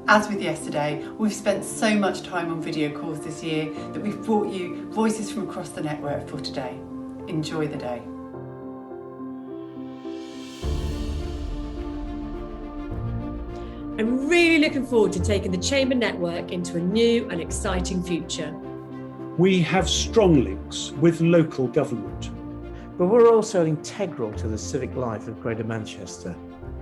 As with yesterday, we've spent so much time on video calls this year that we've brought you voices from across the network for today. Enjoy the day. I'm really looking forward to taking the Chamber Network into a new and exciting future. We have strong links with local government. But we're also integral to the civic life of Greater Manchester.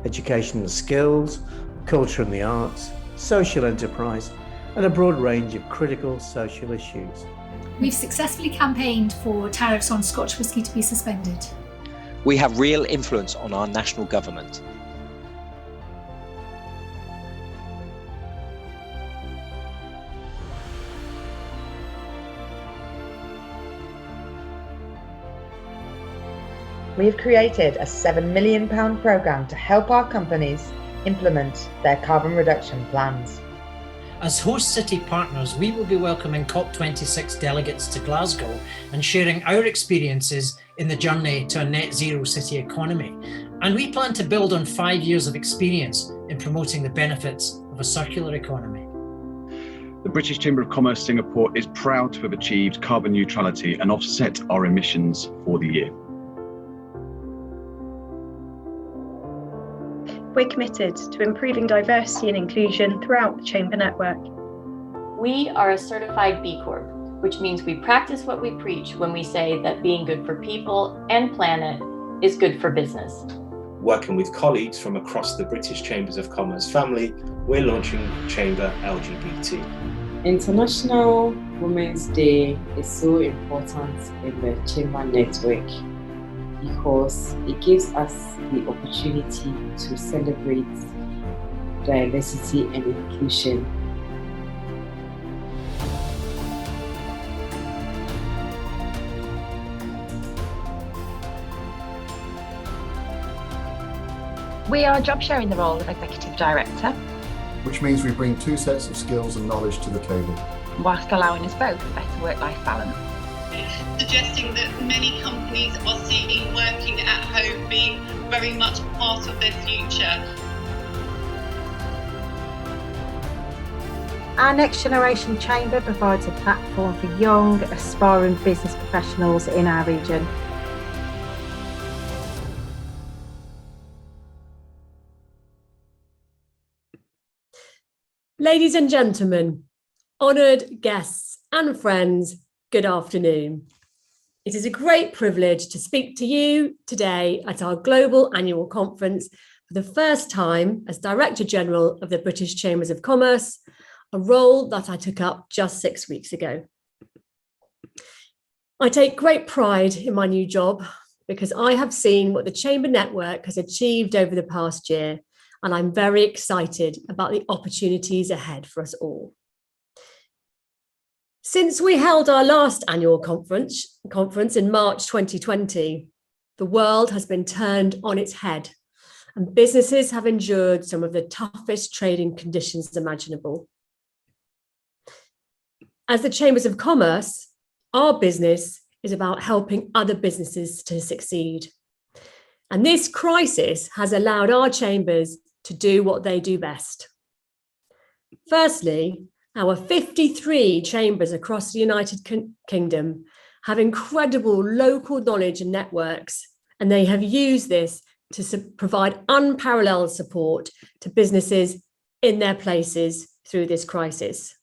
Education and skills, culture and the arts, social enterprise, and a broad range of critical social issues. We've successfully campaigned for tariffs on Scotch whisky to be suspended. We have real influence on our national government. We have created a £7 million programme to help our companies implement their carbon reduction plans. As host city partners, we will be welcoming COP26 delegates to Glasgow and sharing our experiences in the journey to a net zero city economy. And we plan to build on 5 years of experience in promoting the benefits of a circular economy. The British Chamber of Commerce Singapore is proud to have achieved carbon neutrality and offset our emissions for the year. We're committed to improving diversity and inclusion throughout the Chamber network. We are a certified B Corp, which means we practice what we preach when we say that being good for people and planet is good for business. Working with colleagues from across the British Chambers of Commerce family, we're launching Chamber LGBT. International Women's Day is so important in the Chamber network because it gives us the opportunity to celebrate diversity and inclusion. We are job sharing the role of Executive Director, which means we bring two sets of skills and knowledge to the table, whilst allowing us both a better work-life balance. Suggesting that many companies are seeing working at home being very much part of their future. Our Next Generation Chamber provides a platform for young, aspiring business professionals in our region. Ladies and gentlemen, honoured guests and friends, good afternoon. It is a great privilege to speak to you today at our Global Annual Conference for the first time as Director General of the British Chambers of Commerce, a role that I took up just 6 weeks ago. I take great pride in my new job because I have seen what the Chamber Network has achieved over the past year, and I'm very excited about the opportunities ahead for us all. Since we held our last annual conference in March 2020, the world has been turned on its head and businesses have endured some of the toughest trading conditions imaginable. As the Chambers of Commerce, our business is about helping other businesses to succeed. And this crisis has allowed our chambers to do what they do best. Firstly, our 53 chambers across the United Kingdom have incredible local knowledge and networks, and they have used this to provide unparalleled support to businesses in their places through this crisis.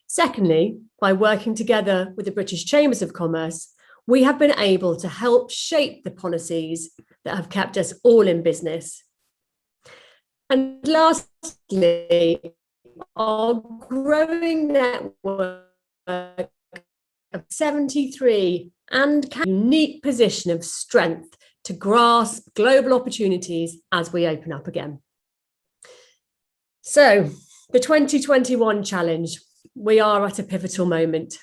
Secondly, by working together with the British Chambers of Commerce, we have been able to help shape the policies that have kept us all in business. And lastly, our growing network of 73 and a unique position of strength to grasp global opportunities as we open up again. So, the 2021 challenge, we are at a pivotal moment.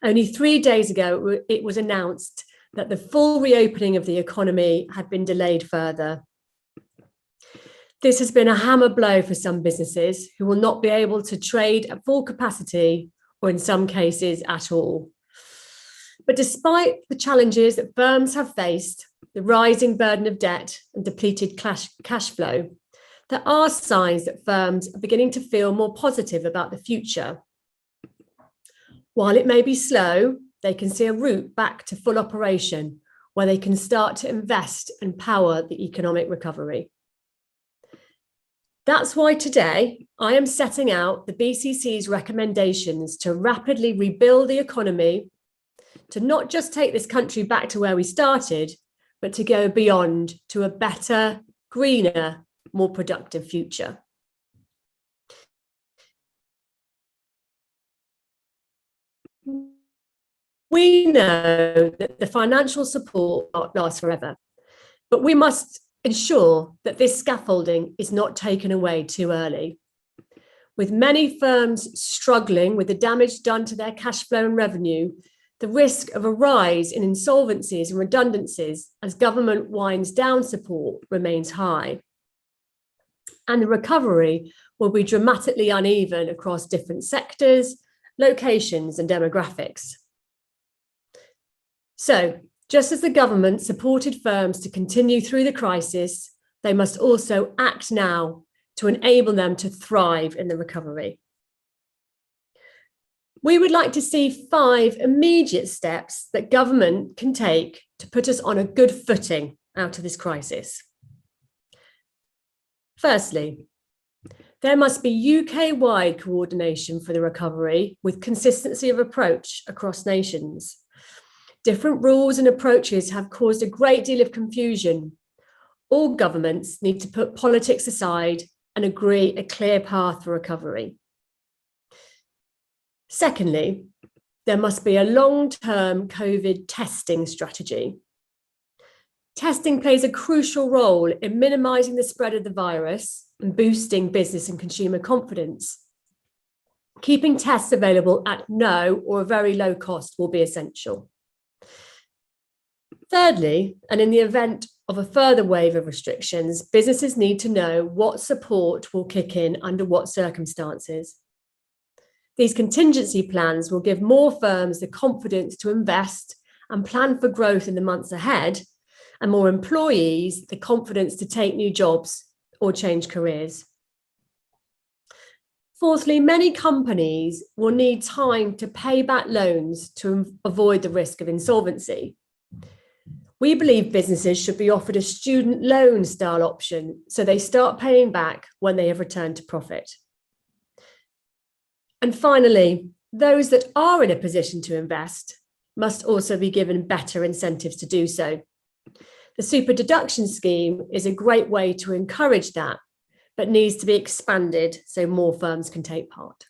Only 3 days ago, it was announced that the full reopening of the economy had been delayed further. This has been a hammer blow for some businesses who will not be able to trade at full capacity, or in some cases at all. But despite the challenges that firms have faced, the rising burden of debt and depleted cash flow, there are signs that firms are beginning to feel more positive about the future. While it may be slow, they can see a route back to full operation where they can start to invest and power the economic recovery. That's why today I am setting out the BCC's recommendations to rapidly rebuild the economy, to not just take this country back to where we started, but to go beyond to a better, greener, more productive future. We know that the financial support won't last forever, but we must ensure that this scaffolding is not taken away too early. With many firms struggling with the damage done to their cash flow and revenue, the risk of a rise in insolvencies and redundancies as government winds down support remains high. And the recovery will be dramatically uneven across different sectors, locations, and demographics. So, just as the government supported firms to continue through the crisis, they must also act now to enable them to thrive in the recovery. We would like to see 5 immediate steps that government can take to put us on a good footing out of this crisis. Firstly, there must be UK-wide coordination for the recovery with consistency of approach across nations. Different rules and approaches have caused a great deal of confusion. All governments need to put politics aside and agree a clear path for recovery. Secondly, there must be a long-term COVID testing strategy. Testing plays a crucial role in minimising the spread of the virus and boosting business and consumer confidence. Keeping tests available at no or a very low cost will be essential. Thirdly, and in the event of a further wave of restrictions, businesses need to know what support will kick in under what circumstances. These contingency plans will give more firms the confidence to invest and plan for growth in the months ahead, and more employees the confidence to take new jobs or change careers. Fourthly, many companies will need time to pay back loans to avoid the risk of insolvency. We believe businesses should be offered a student loan style option so they start paying back when they have returned to profit. And finally, those that are in a position to invest must also be given better incentives to do so. The super deduction scheme is a great way to encourage that, but needs to be expanded so more firms can take part.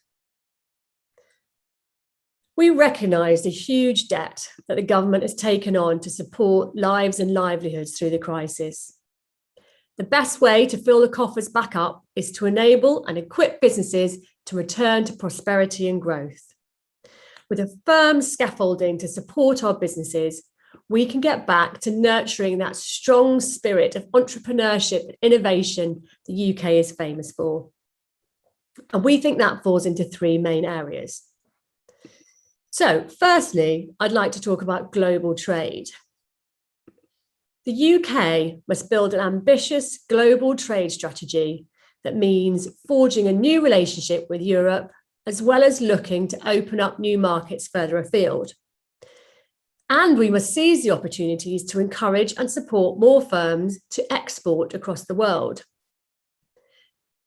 We recognise the huge debt that the government has taken on to support lives and livelihoods through the crisis. The best way to fill the coffers back up is to enable and equip businesses to return to prosperity and growth. With a firm scaffolding to support our businesses, we can get back to nurturing that strong spirit of entrepreneurship and innovation the UK is famous for. And we think that falls into 3 main areas. So, firstly, I'd like to talk about global trade. The UK must build an ambitious global trade strategy that means forging a new relationship with Europe, as well as looking to open up new markets further afield. And we must seize the opportunities to encourage and support more firms to export across the world.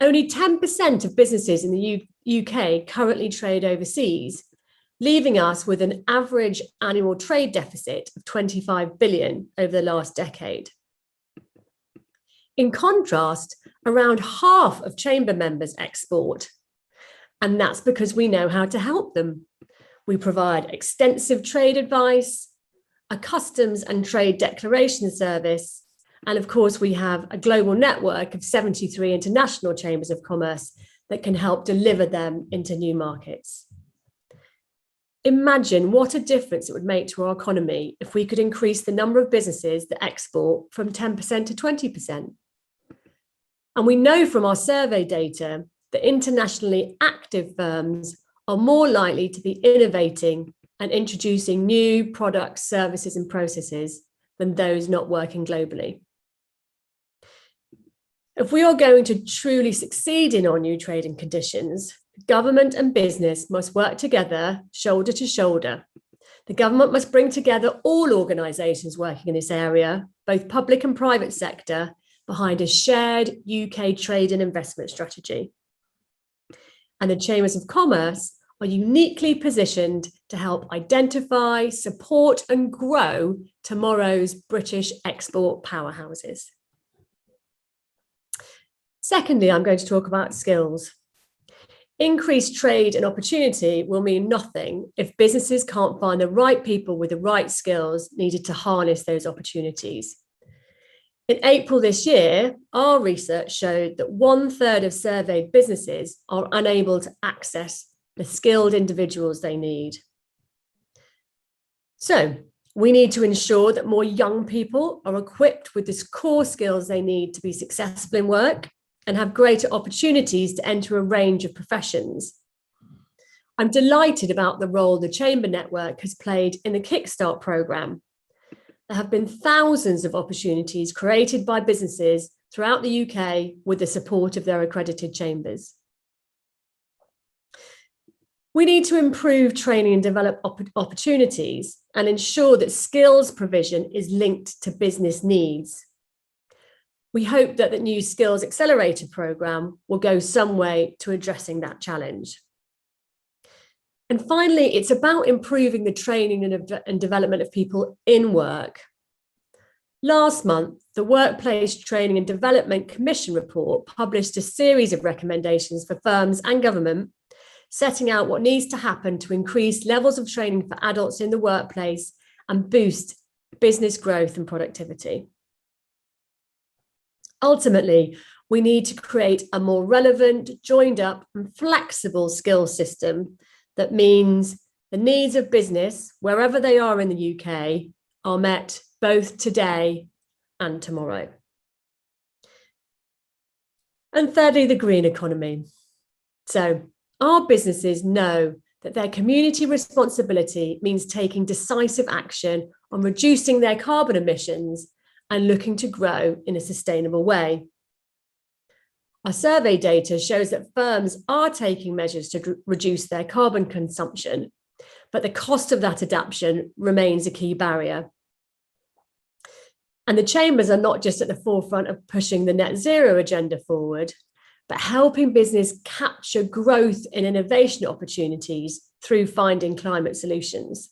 Only 10% of businesses in the UK currently trade overseas, leaving us with an average annual trade deficit of 25 billion over the last decade. In contrast, around half of chamber members export, and that's because we know how to help them. We provide extensive trade advice, a customs and trade declaration service, and of course we have a global network of 73 international chambers of commerce that can help deliver them into new markets. Imagine what a difference it would make to our economy if we could increase the number of businesses that export from 10% to 20%. And we know from our survey data that internationally active firms are more likely to be innovating and introducing new products, services, and processes than those not working globally. If we are going to truly succeed in our new trading conditions, government and business must work together, shoulder to shoulder. The government must bring together all organisations working in this area, both public and private sector, behind a shared UK trade and investment strategy. And the Chambers of Commerce are uniquely positioned to help identify, support and grow tomorrow's British export powerhouses. Secondly, I'm going to talk about skills. Increased trade and opportunity will mean nothing if businesses can't find the right people with the right skills needed to harness those opportunities. In April this year, our research showed that 1/3 of surveyed businesses are unable to access the skilled individuals they need. So we need to ensure that more young people are equipped with the core skills they need to be successful in work and have greater opportunities to enter a range of professions. I'm delighted about the role the Chamber Network has played in the Kickstart programme. There have been thousands of opportunities created by businesses throughout the UK with the support of their accredited chambers. We need to improve training and develop opportunities and ensure that skills provision is linked to business needs. We hope that the new Skills Accelerator programme will go some way to addressing that challenge. And finally, it's about improving the training and development of people in work. Last month, the Workplace Training and Development Commission report published a series of recommendations for firms and government, setting out what needs to happen to increase levels of training for adults in the workplace and boost business growth and productivity. Ultimately, we need to create a more relevant, joined up and flexible skills system that means the needs of business, wherever they are in the UK, are met both today and tomorrow. And thirdly, the green economy. So our businesses know that their community responsibility means taking decisive action on reducing their carbon emissions and looking to grow in a sustainable way. Our survey data shows that firms are taking measures to reduce their carbon consumption, but the cost of that adaptation remains a key barrier. And the chambers are not just at the forefront of pushing the net zero agenda forward, but helping business capture growth in innovation opportunities through finding climate solutions.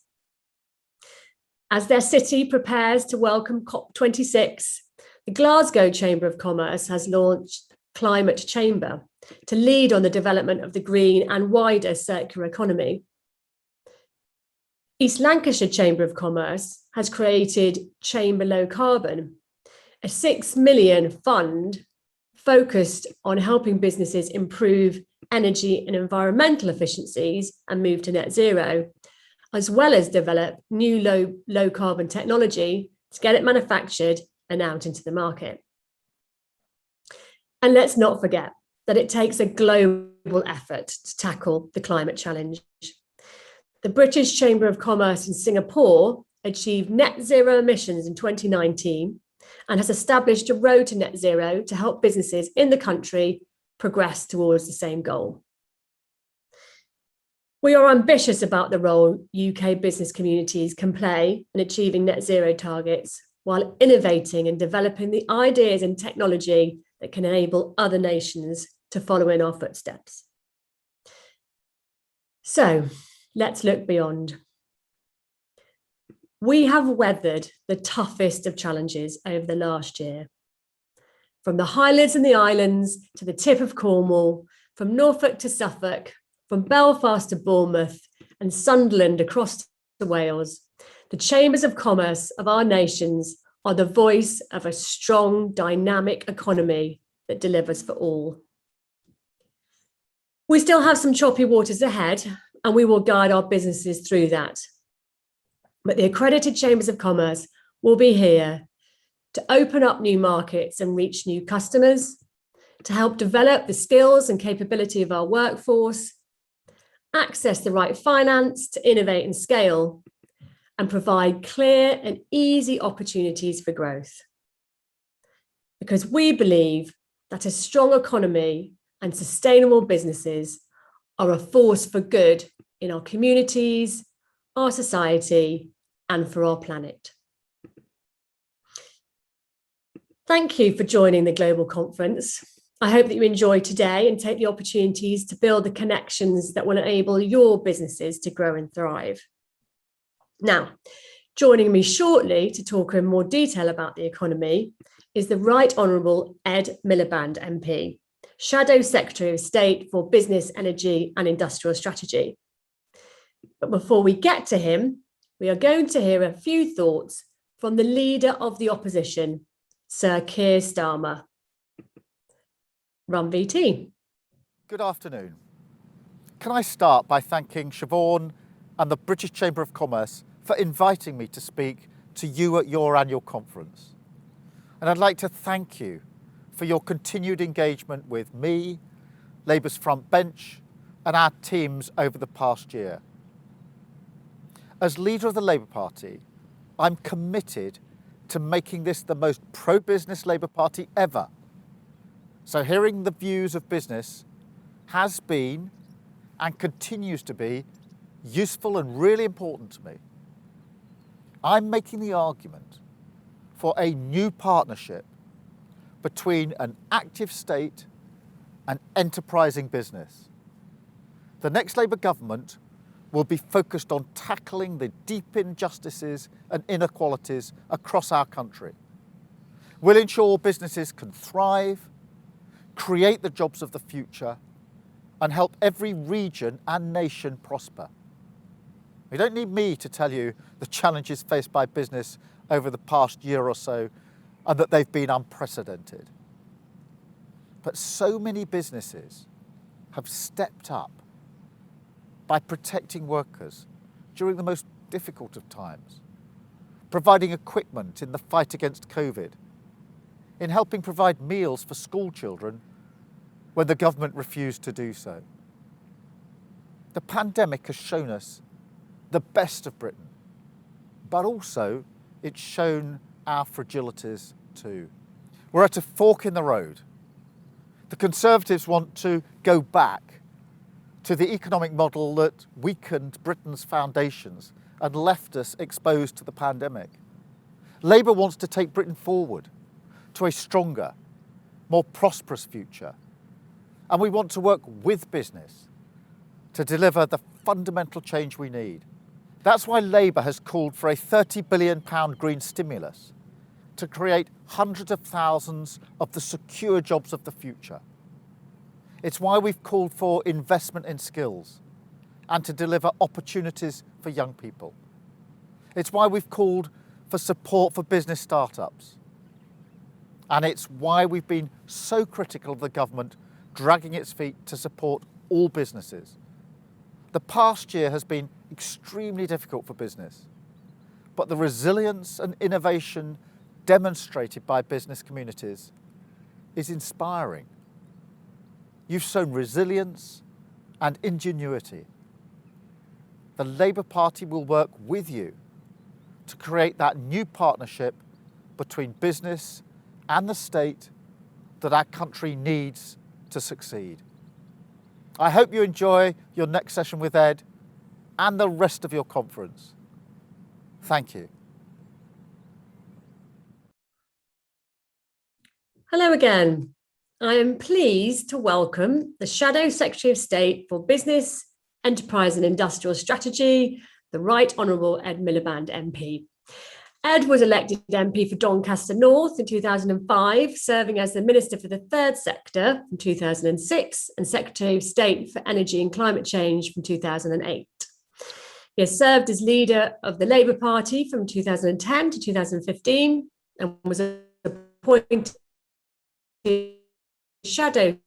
As their city prepares to welcome COP26, the Glasgow Chamber of Commerce has launched Climate Chamber to lead on the development of the green and wider circular economy. East Lancashire Chamber of Commerce has created Chamber Low Carbon, a £6 million fund focused on helping businesses improve energy and environmental efficiencies and move to net zero, as well as develop new low carbon technology to get it manufactured and out into the market. And let's not forget that it takes a global effort to tackle the climate challenge. The British Chamber of Commerce in Singapore achieved net zero emissions in 2019 and has established a road to net zero to help businesses in the country progress towards the same goal. We are ambitious about the role UK business communities can play in achieving net zero targets while innovating and developing the ideas and technology that can enable other nations to follow in our footsteps. So let's look beyond. We have weathered the toughest of challenges over the last year. From the Highlands and the Islands to the tip of Cornwall, from Norfolk to Suffolk, from Belfast to Bournemouth and Sunderland across to Wales, the Chambers of Commerce of our nations are the voice of a strong, dynamic economy that delivers for all. We still have some choppy waters ahead, and we will guide our businesses through that. But the accredited Chambers of Commerce will be here to open up new markets and reach new customers, to help develop the skills and capability of our workforce, access the right finance to innovate and scale, and provide clear and easy opportunities for growth. Because we believe that a strong economy and sustainable businesses are a force for good in our communities, our society, and for our planet. Thank you for joining the Global Conference. I hope that you enjoy today and take the opportunities to build the connections that will enable your businesses to grow and thrive. Now, joining me shortly to talk in more detail about the economy is the Right Honourable Ed Miliband MP, Shadow Secretary of State for Business, Energy and Industrial Strategy. But before we get to him, we are going to hear a few thoughts from the Leader of the Opposition, Sir Keir Starmer. Run VT. Good afternoon. Can I start by thanking Shevaun and the British Chamber of Commerce for inviting me to speak to you at your annual conference. And I'd like to thank you for your continued engagement with me, Labour's front bench, and our teams over the past year. As leader of the Labour Party, I'm committed to making this the most pro-business Labour Party ever. So hearing the views of business has been and continues to be useful and really important to me. I'm making the argument for a new partnership between an active state and enterprising business. The next Labour government will be focused on tackling the deep injustices and inequalities across our country. We'll ensure businesses can thrive, create the jobs of the future, and help every region and nation prosper. You don't need me to tell you the challenges faced by business over the past year or so, and that they've been unprecedented. But so many businesses have stepped up by protecting workers during the most difficult of times, providing equipment in the fight against COVID, in helping provide meals for school children when the government refused to do so. The pandemic has shown us the best of Britain, but also it's shown our fragilities too. We're at a fork in the road. The Conservatives want to go back to the economic model that weakened Britain's foundations and left us exposed to the pandemic. Labour wants to take Britain forward to a stronger, more prosperous future. And we want to work with business to deliver the fundamental change we need. That's why Labour has called for a £30 billion green stimulus to create hundreds of thousands of the secure jobs of the future. It's why we've called for investment in skills and to deliver opportunities for young people. It's why we've called for support for business startups. And it's why we've been so critical of the government dragging its feet to support all businesses. The past year has been extremely difficult for business, but the resilience and innovation demonstrated by business communities is inspiring. You've shown resilience and ingenuity. The Labour Party will work with you to create that new partnership between business and the state that our country needs to succeed. I hope you enjoy your next session with Ed and the rest of your conference. Thank you. Hello again. I am pleased to welcome the Shadow Secretary of State for Business, Enterprise and Industrial Strategy, the Right Honourable Ed Miliband MP. Ed was elected MP for Doncaster North in 2005, serving as the Minister for the Third Sector from 2006 and Secretary of State for Energy and Climate Change from 2008. He has served as leader of the Labour Party from 2010 to 2015 and was appointed Shadow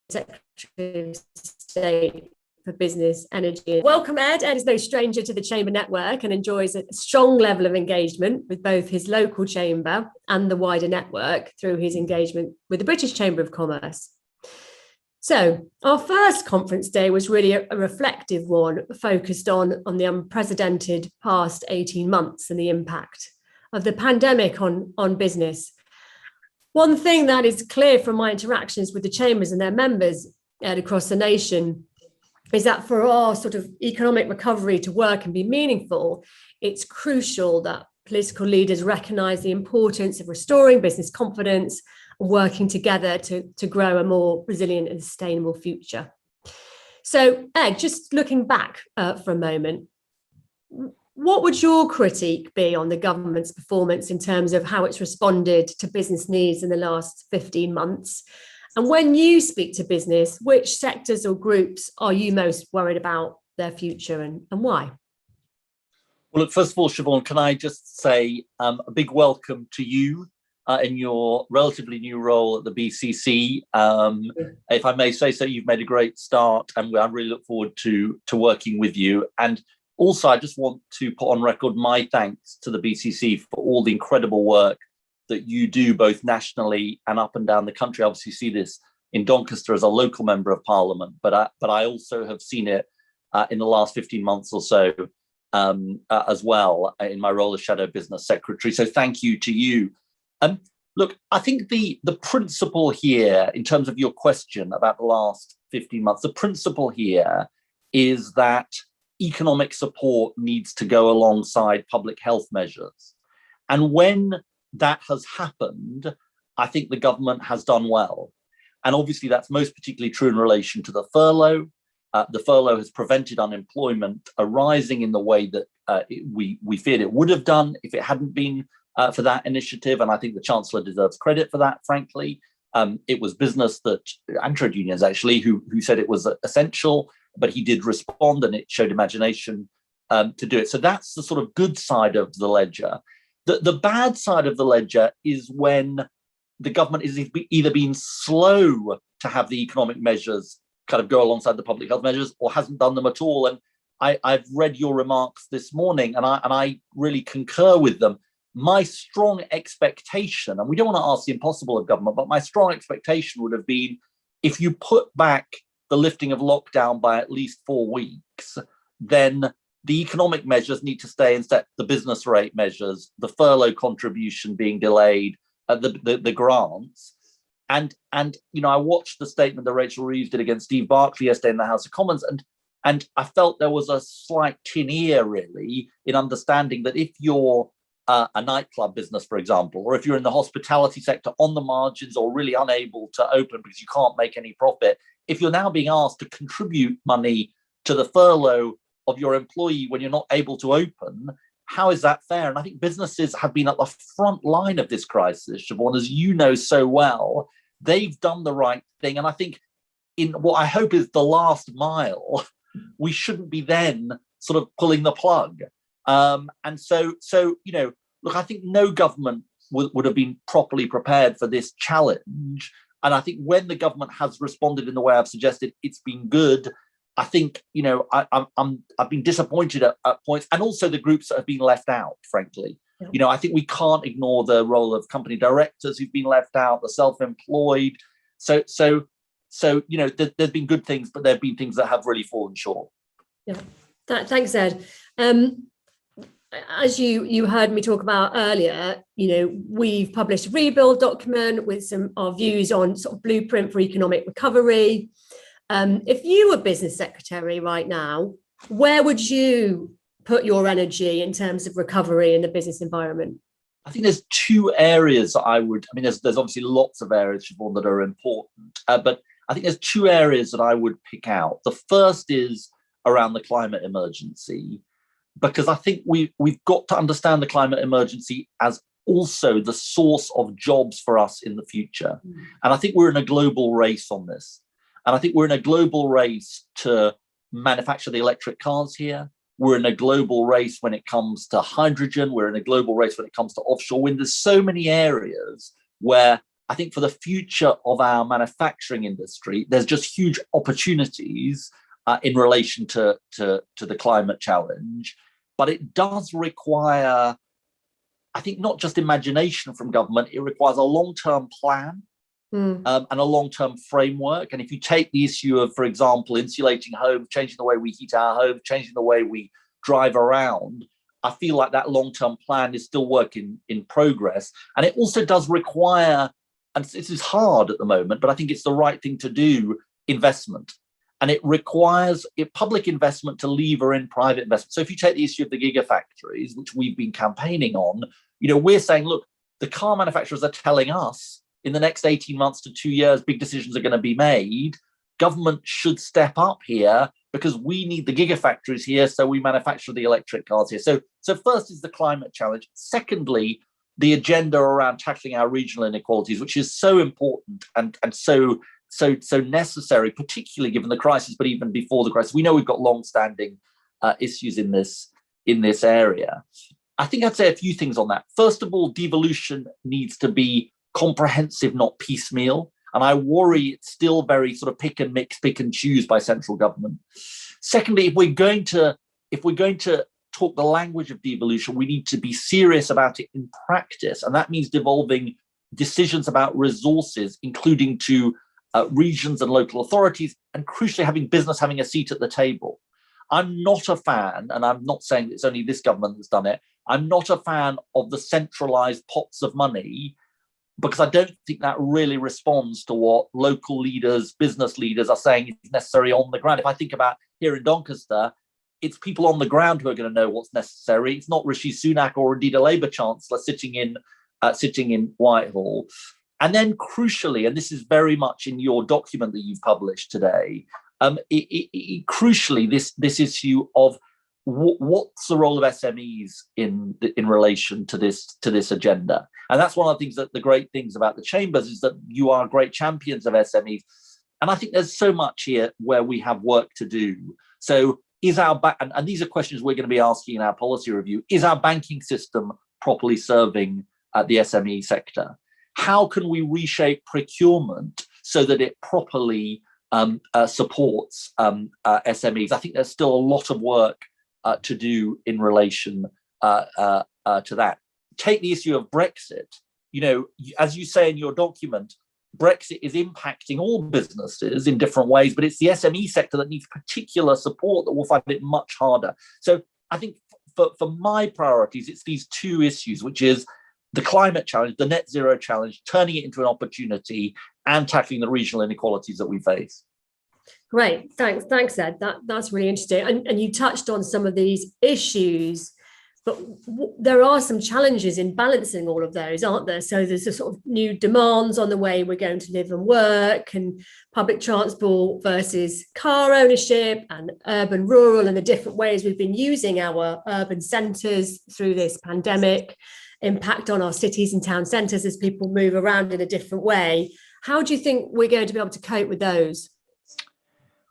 Secretary of State for Business, Energy. Welcome, Ed. Ed is no stranger to the Chamber network and enjoys a strong level of engagement with both his local chamber and the wider network through his engagement with the British Chamber of Commerce. So our first conference day was really a reflective one, focused on the unprecedented past 18 months and the impact of the pandemic on business. One thing that is clear from my interactions with the chambers and their members across the nation is that for our sort of economic recovery to work and be meaningful, it's crucial that political leaders recognise the importance of restoring business confidence and working together to grow a more resilient and sustainable future. So, Ed, just looking back for a moment, what would your critique be on the government's performance in terms of how it's responded to business needs in the last 15 months? And when you speak to business, which sectors or groups are you most worried about their future and why? Well, look, first of all, Shevaun, can I just say a big welcome to you in your relatively new role at the BCC. If I may say so, you've made a great start, and I really look forward to working with you. And also, I just want to put on record my thanks to the BCC for all the incredible work that you do both nationally and up and down the country. I obviously see this in Doncaster as a local member of Parliament, but I also have seen it in the last 15 months or so as well in my role as Shadow Business Secretary. So thank you to you. Look, I think the principle here, in terms of your question about the last 15 months, the principle here is that economic support needs to go alongside public health measures. And when that has happened, I think the government has done well. And obviously that's most particularly true in relation to the furlough. The furlough has prevented unemployment arising in the way that we feared it would have done if it hadn't been for that initiative. And I think the Chancellor deserves credit for that, frankly. It was business and trade unions actually who said it was essential, but he did respond and it showed imagination to do it. So that's the sort of good side of the ledger. The bad side of the ledger is when the government is either being slow to have the economic measures kind of go alongside the public health measures or hasn't done them at all. And I've read your remarks this morning and I really concur with them. My strong expectation, and we don't want to ask the impossible of government, but my strong expectation would have been if you put back the lifting of lockdown by at least 4 weeks, then the economic measures need to stay instead, the business rate measures, the furlough contribution being delayed, the grants. And I watched the statement that Rachel Reeves did against Steve Barclay yesterday in the House of Commons, and I felt there was a slight tin ear, really, in understanding that if you're a nightclub business, for example, or if you're in the hospitality sector on the margins or really unable to open because you can't make any profit, if you're now being asked to contribute money to the furlough of your employee when you're not able to open, how is that fair? And I think businesses have been at the front line of this crisis, Shevaun, as you know so well. They've done the right thing. And I think in what I hope is the last mile, we shouldn't be then sort of pulling the plug. And so, look, I think no government would have been properly prepared for this challenge. And I think when the government has responded in the way I've suggested, it's been good. I think, I've been disappointed at points, and also the groups that have been left out, frankly. Yeah. I think we can't ignore the role of company directors who've been left out, the self-employed. So there's been good things, but there have been things that have really fallen short. Yeah, thanks, Ed. As you heard me talk about earlier, we've published a rebuild document with our views on sort of blueprint for economic recovery. If you were business secretary right now, where would you put your energy in terms of recovery in the business environment? I think there's two areas there's obviously lots of areas, Shevaun, that are important, but I think there's two areas that I would pick out. The first is around the climate emergency, because I think we've got to understand the climate emergency as also the source of jobs for us in the future. And I think we're in a global race on this. And I think we're in a global race to manufacture the electric cars here. We're in a global race when it comes to hydrogen. We're in a global race when it comes to offshore wind. There's so many areas where I think for the future of our manufacturing industry, there's just huge opportunities in relation to the climate challenge. But it does require, I think, not just imagination from government, it requires a long-term plan. And a long-term framework. And if you take the issue of, for example, insulating homes, changing the way we heat our homes, changing the way we drive around, I feel like that long-term plan is still work in progress. And it also does require and this is hard at the moment, but I think it's the right thing to do, investment. And it requires public investment to lever in private investment. So if you take the issue of the gigafactories, which we've been campaigning on, we're saying, look, the car manufacturers are telling us in the next 18 months to 2 years, big decisions are going to be made. Government should step up here because we need the gigafactories here, so we manufacture the electric cars here. So first is the climate challenge. Secondly, the agenda around tackling our regional inequalities, which is so important and so necessary, particularly given the crisis, but even before the crisis. We know we've got long-standing issues in this area. I think I'd say a few things on that. First of all, devolution needs to be comprehensive, not piecemeal. And I worry it's still very sort of pick and mix, pick and choose by central government. Secondly, if we're going to talk the language of devolution, we need to be serious about it in practice. And that means devolving decisions about resources, including to regions and local authorities, and crucially having business having a seat at the table. I'm not a fan, and I'm not saying it's only this government that's done it, I'm not a fan of the centralized pots of money, because I don't think that really responds to what local leaders, business leaders are saying is necessary on the ground. If I think about here in Doncaster, it's people on the ground who are going to know what's necessary. It's not Rishi Sunak or indeed a Labour chancellor sitting in Whitehall. And then crucially, and this is very much in your document that you've published today, crucially, this issue of what's the role of SMEs in relation to this agenda. And that's one of the things that the great things about the Chambers is that you are great champions of SMEs. And I think there's so much here where we have work to do. So is and these are questions we're going to be asking in our policy review, is our banking system properly serving the SME sector? How can we reshape procurement so that it properly supports SMEs? I think there's still a lot of work to do in relation to that. Take the issue of Brexit. As you say in your document, Brexit is impacting all businesses in different ways, but it's the SME sector that needs particular support that will find it much harder. So I think for my priorities, it's these two issues, which is the climate challenge, the net zero challenge, turning it into an opportunity and tackling the regional inequalities that we face. Great, thanks, Ed. That's really interesting. And you touched on some of these issues, but there are some challenges in balancing all of those, aren't there? So there's a sort of new demands on the way we're going to live and work, and public transport versus car ownership, and urban, rural, and the different ways we've been using our urban centres through this pandemic, impact on our cities and town centres as people move around in a different way. How do you think we're going to be able to cope with those?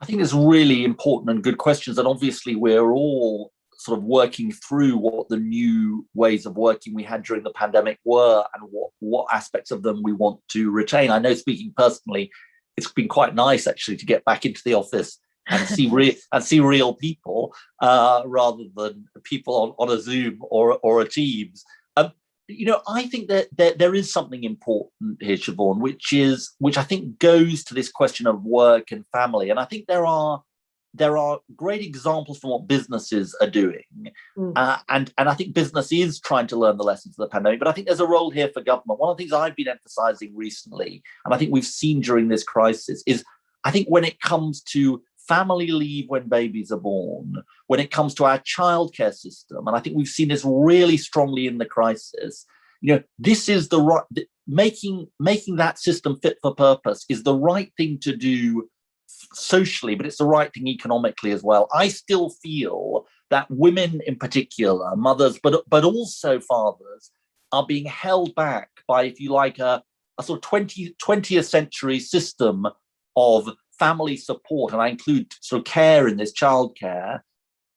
I think it's really important and good questions. And obviously we're all sort of working through what the new ways of working we had during the pandemic were and what aspects of them we want to retain. I know, speaking personally, it's been quite nice actually to get back into the office and see real people rather than people on a Zoom or a Teams. I think that there is something important here, Shevaun, which I think goes to this question of work and family. And I think there are great examples from what businesses are doing. And I think business is trying to learn the lessons of the pandemic. But I think there's a role here for government. One of the things I've been emphasizing recently, and I think we've seen during this crisis, is I think when it comes to family leave when babies are born, when it comes to our childcare system, and I think we've seen this really strongly in the crisis, this is the right, making that system fit for purpose is the right thing to do socially, but it's the right thing economically as well. I still feel that women in particular, mothers, but also fathers, are being held back by, if you like, a sort of 20th century system of family support, and I include sort of care in this, childcare,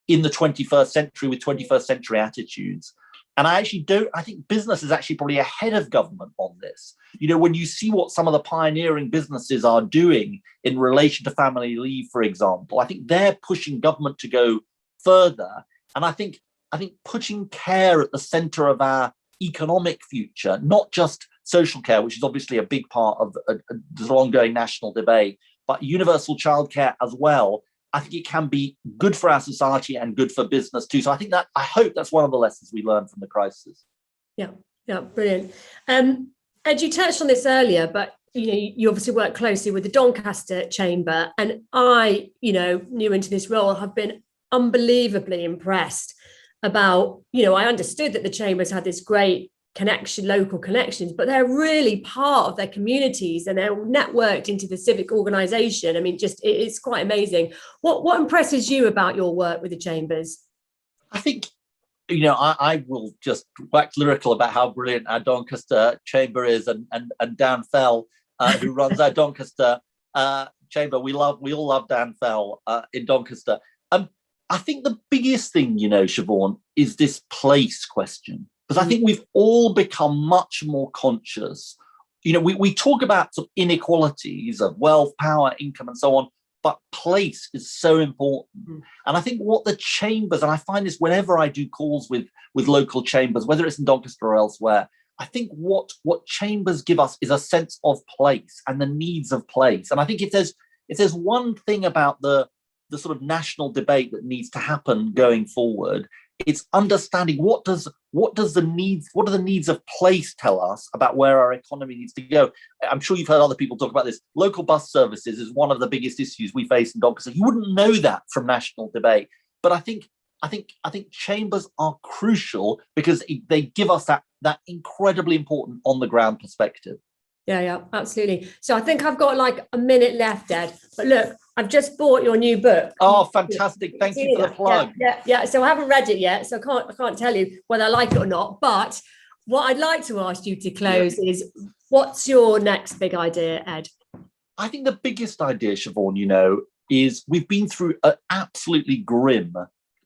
in the 21st century with 21st century attitudes. And I think business is actually probably ahead of government on this. When you see what some of the pioneering businesses are doing in relation to family leave, for example, I think they're pushing government to go further. And I think putting care at the center of our economic future, not just social care, which is obviously a big part of the ongoing national debate, but universal childcare as well, I think it can be good for our society and good for business too. So I hope that's one of the lessons we learned from the crisis. Yeah, brilliant. Ed, you touched on this earlier, but you obviously work closely with the Doncaster Chamber, and I, new into this role, have been unbelievably impressed about, I understood that the Chambers had this great connection, local connections, but they're really part of their communities and they're networked into the civic organisation. I mean, it's quite amazing. What impresses you about your work with the Chambers? I think, I will just wax lyrical about how brilliant our Doncaster Chamber is, and Dan Fell, who runs our Doncaster Chamber. We all love Dan Fell in Doncaster. I think the biggest thing, Shevaun, is this place question. Because I think we've all become much more conscious. We talk about sort of inequalities of wealth, power, income, and so on, but place is so important. And I think what the Chambers, and I find this whenever I do calls with local chambers, whether it's in Doncaster or elsewhere, I think what Chambers give us is a sense of place and the needs of place. And I think if there's one thing about the sort of national debate that needs to happen going forward, it's understanding what are the needs of place tell us about where our economy needs to go. I'm sure you've heard other people talk about this. Local bus services is one of the biggest issues we face in Doncaster. You wouldn't know that from national debate, but I think chambers are crucial because they give us that incredibly important on the ground perspective. Yeah, absolutely. So I think I've got like a minute left, Ed. But look, I've just bought your new book. Oh, fantastic. Thank you for the plug. Yeah. So I haven't read it yet, so I can't tell you whether I like it or not. But what I'd like to ask you to close is, what's your next big idea, Ed? I think the biggest idea, Shevaun, is we've been through an absolutely grim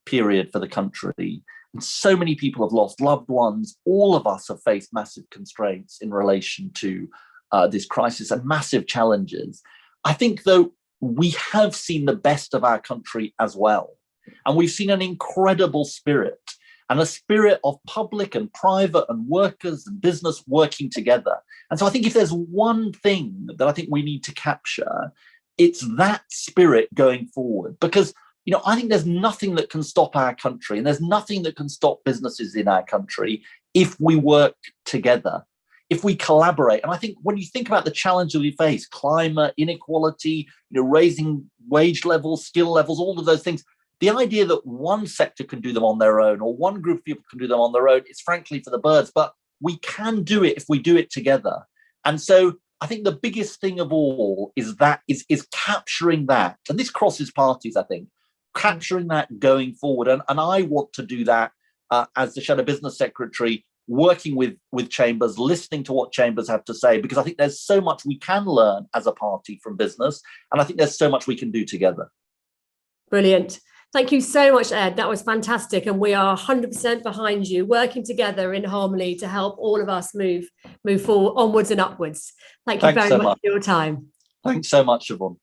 period for the country. And so many people have lost loved ones. All of us have faced massive constraints in relation to this crisis and massive challenges. I think, though, we have seen the best of our country as well. And we've seen an incredible spirit, and a spirit of public and private and workers and business working together. And so I think if there's one thing that I think we need to capture, it's that spirit going forward. Because I think there's nothing that can stop our country, and there's nothing that can stop businesses in our country if we work together, if we collaborate. And I think when you think about the challenges we face, climate, inequality, raising wage levels, skill levels, all of those things, the idea that one sector can do them on their own or one group of people can do them on their own is frankly for the birds. But we can do it if we do it together. And so I think the biggest thing of all is capturing that. And this crosses parties, I think. Capturing that going forward. And I want to do that as the Shadow Business Secretary, working with Chambers, listening to what Chambers have to say, because I think there's so much we can learn as a party from business. And I think there's so much we can do together. Brilliant. Thank you so much, Ed. That was fantastic. And we are 100% behind you, working together in harmony to help all of us move forward, onwards and upwards. Thank you very much for your time. Thanks so much, Shevaun.